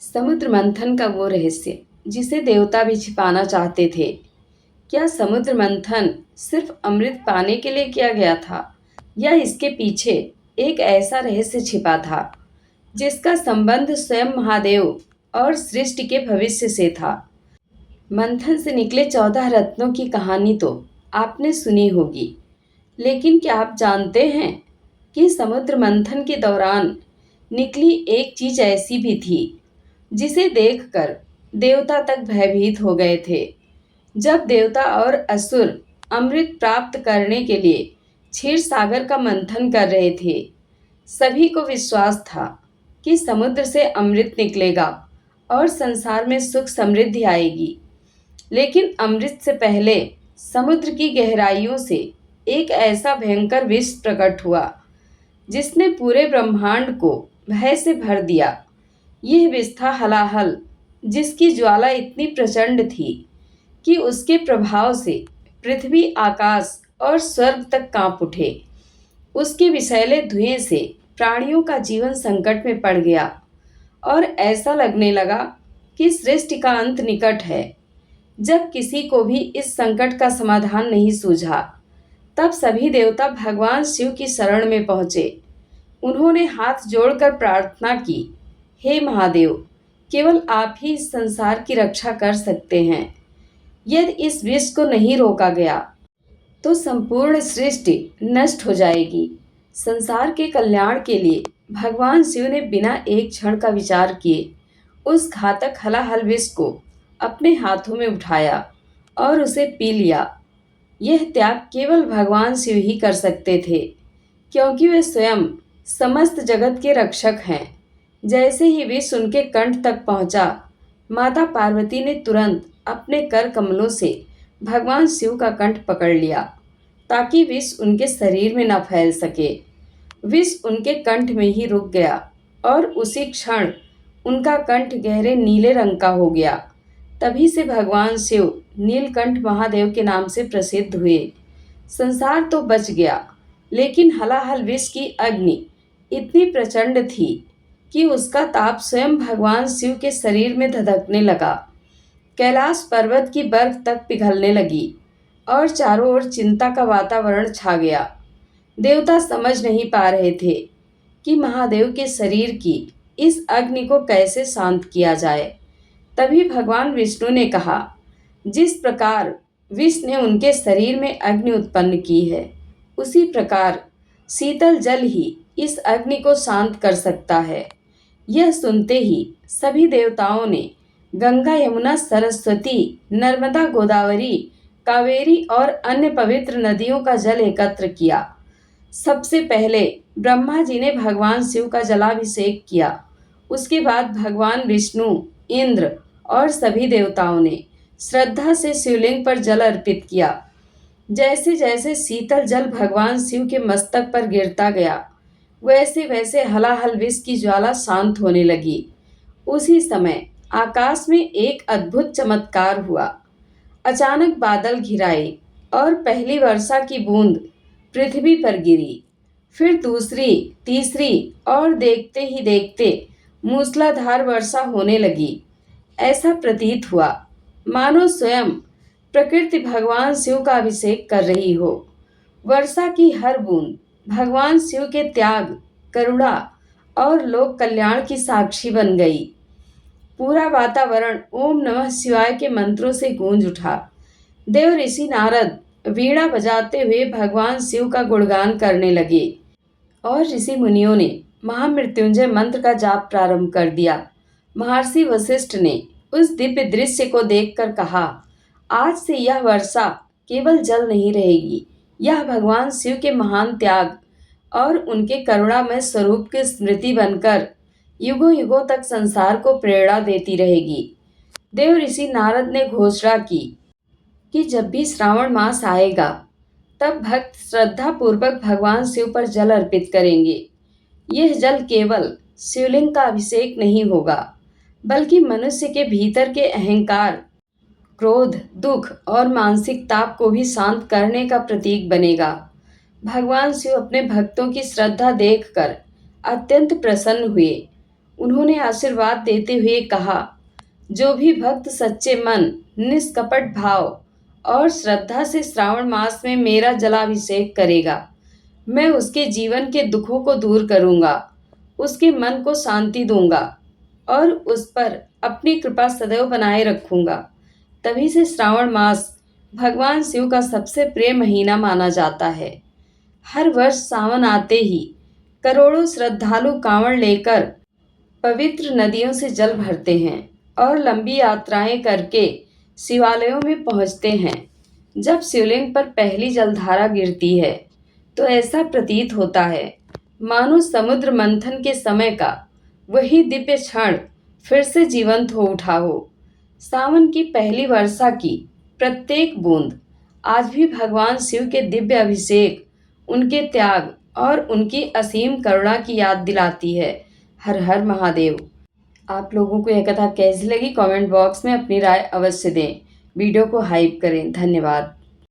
समुद्र मंथन का वो रहस्य जिसे देवता भी छिपाना चाहते थे। क्या समुद्र मंथन सिर्फ अमृत पाने के लिए किया गया था या इसके पीछे एक ऐसा रहस्य छिपा था जिसका संबंध स्वयं महादेव और सृष्टि के भविष्य से था। मंथन से निकले 14 रत्नों की कहानी तो आपने सुनी होगी, लेकिन क्या आप जानते हैं कि समुद्र मंथन के दौरान निकली एक चीज ऐसी भी थी जिसे देखकर देवता तक भयभीत हो गए थे। जब देवता और असुर अमृत प्राप्त करने के लिए क्षीर सागर का मंथन कर रहे थे, सभी को विश्वास था कि समुद्र से अमृत निकलेगा और संसार में सुख समृद्धि आएगी। लेकिन अमृत से पहले समुद्र की गहराइयों से एक ऐसा भयंकर विष प्रकट हुआ जिसने पूरे ब्रह्मांड को भय से भर दिया। यह विष था हलाहल, जिसकी ज्वाला इतनी प्रचंड थी कि उसके प्रभाव से पृथ्वी, आकाश और स्वर्ग तक कांप उठे। उसके विषैले धुएं से प्राणियों का जीवन संकट में पड़ गया और ऐसा लगने लगा कि सृष्टि का अंत निकट है। जब किसी को भी इस संकट का समाधान नहीं सूझा, तब सभी देवता भगवान शिव की शरण में पहुंचे। उन्होंने हाथ जोड़कर प्रार्थना की, हे महादेव, केवल आप ही इस संसार की रक्षा कर सकते हैं। यदि इस विष को नहीं रोका गया तो संपूर्ण सृष्टि नष्ट हो जाएगी। संसार के कल्याण के लिए भगवान शिव ने बिना एक क्षण का विचार किए उस घातक हलाहल विष को अपने हाथों में उठाया और उसे पी लिया। यह त्याग केवल भगवान शिव ही कर सकते थे, क्योंकि वे स्वयं समस्त जगत के रक्षक हैं। जैसे ही विष उनके कंठ तक पहुंचा, माता पार्वती ने तुरंत अपने कर कमलों से भगवान शिव का कंठ पकड़ लिया ताकि विष उनके शरीर में न फैल सके। विष उनके कंठ में ही रुक गया और उसी क्षण उनका कंठ गहरे नीले रंग का हो गया। तभी से भगवान शिव नीलकंठ महादेव के नाम से प्रसिद्ध हुए। संसार तो बच गया, लेकिन हलाहल विष की अग्नि इतनी प्रचंड थी कि उसका ताप स्वयं भगवान शिव के शरीर में धधकने लगा। कैलाश पर्वत की बर्फ तक पिघलने लगी और चारों ओर चिंता का वातावरण छा गया। देवता समझ नहीं पा रहे थे कि महादेव के शरीर की इस अग्नि को कैसे शांत किया जाए। तभी भगवान विष्णु ने कहा, जिस प्रकार विष ने उनके शरीर में अग्नि उत्पन्न की है, उसी प्रकार शीतल जल ही इस अग्नि को शांत कर सकता है। यह सुनते ही सभी देवताओं ने गंगा, यमुना, सरस्वती, नर्मदा, गोदावरी, कावेरी और अन्य पवित्र नदियों का जल एकत्र किया। सबसे पहले ब्रह्मा जी ने भगवान शिव का जलाभिषेक किया। उसके बाद भगवान विष्णु, इंद्र और सभी देवताओं ने श्रद्धा से शिवलिंग पर जल अर्पित किया। जैसे जैसे शीतल जल भगवान शिव के मस्तक पर गिरता गया, वैसे वैसे हलाहल विष की ज्वाला शांत होने लगी। उसी समय आकाश में एक अद्भुत चमत्कार हुआ। अचानक बादल घिराए और पहली वर्षा की बूंद पृथ्वी पर गिरी। फिर दूसरी, तीसरी और देखते ही देखते मूसलाधार वर्षा होने लगी। ऐसा प्रतीत हुआ मानो स्वयं प्रकृति भगवान शिव का अभिषेक कर रही हो। वर्षा की हर बूंद भगवान शिव के त्याग, करुणा और लोक कल्याण की साक्षी बन गई। पूरा वातावरण ओम नमः शिवाय के मंत्रों से गूंज उठा। देव ऋषि नारद वीणा बजाते हुए भगवान शिव का गुणगान करने लगे और ऋषि मुनियों ने महामृत्युंजय मंत्र का जाप प्रारंभ कर दिया। महर्षि वशिष्ठ ने उस दिव्य दृश्य को देखकर कहा, आज से यह वर्षा केवल जल नहीं रहेगी, यह भगवान शिव के महान त्याग और उनके करुणामय स्वरूप की स्मृति बनकर युगों युगों तक संसार को प्रेरणा देती रहेगी। देव ऋषि नारद ने घोषणा की कि जब भी श्रावण मास आएगा, तब भक्त श्रद्धा पूर्वक भगवान शिव पर जल अर्पित करेंगे। यह जल केवल शिवलिंग का अभिषेक नहीं होगा, बल्कि मनुष्य के भीतर के अहंकार, क्रोध, दुख और मानसिक ताप को भी शांत करने का प्रतीक बनेगा। भगवान शिव अपने भक्तों की श्रद्धा देखकर अत्यंत प्रसन्न हुए। उन्होंने आशीर्वाद देते हुए कहा, जो भी भक्त सच्चे मन, निष्कपट भाव और श्रद्धा से श्रावण मास में मेरा जलाभिषेक करेगा, मैं उसके जीवन के दुखों को दूर करूंगा, उसके मन को शांति दूंगा और उस पर अपनी कृपा सदैव बनाए रखूंगा। तभी से श्रावण मास भगवान शिव का सबसे प्रिय महीना माना जाता है। हर वर्ष सावन आते ही करोड़ों श्रद्धालु कांवड़ लेकर पवित्र नदियों से जल भरते हैं और लंबी यात्राएं करके शिवालयों में पहुंचते हैं। जब शिवलिंग पर पहली जलधारा गिरती है तो ऐसा प्रतीत होता है मानो समुद्र मंथन के समय का वही दिव्य क्षण फिर से जीवंत हो उठा हो। सावन की पहली वर्षा की प्रत्येक बूंद आज भी भगवान शिव के दिव्य अभिषेक, उनके त्याग और उनकी असीम करुणा की याद दिलाती है। हर हर महादेव। आप लोगों को यह कथा कैसी लगी कमेंट बॉक्स में अपनी राय अवश्य दें। वीडियो को हाइप करें। धन्यवाद।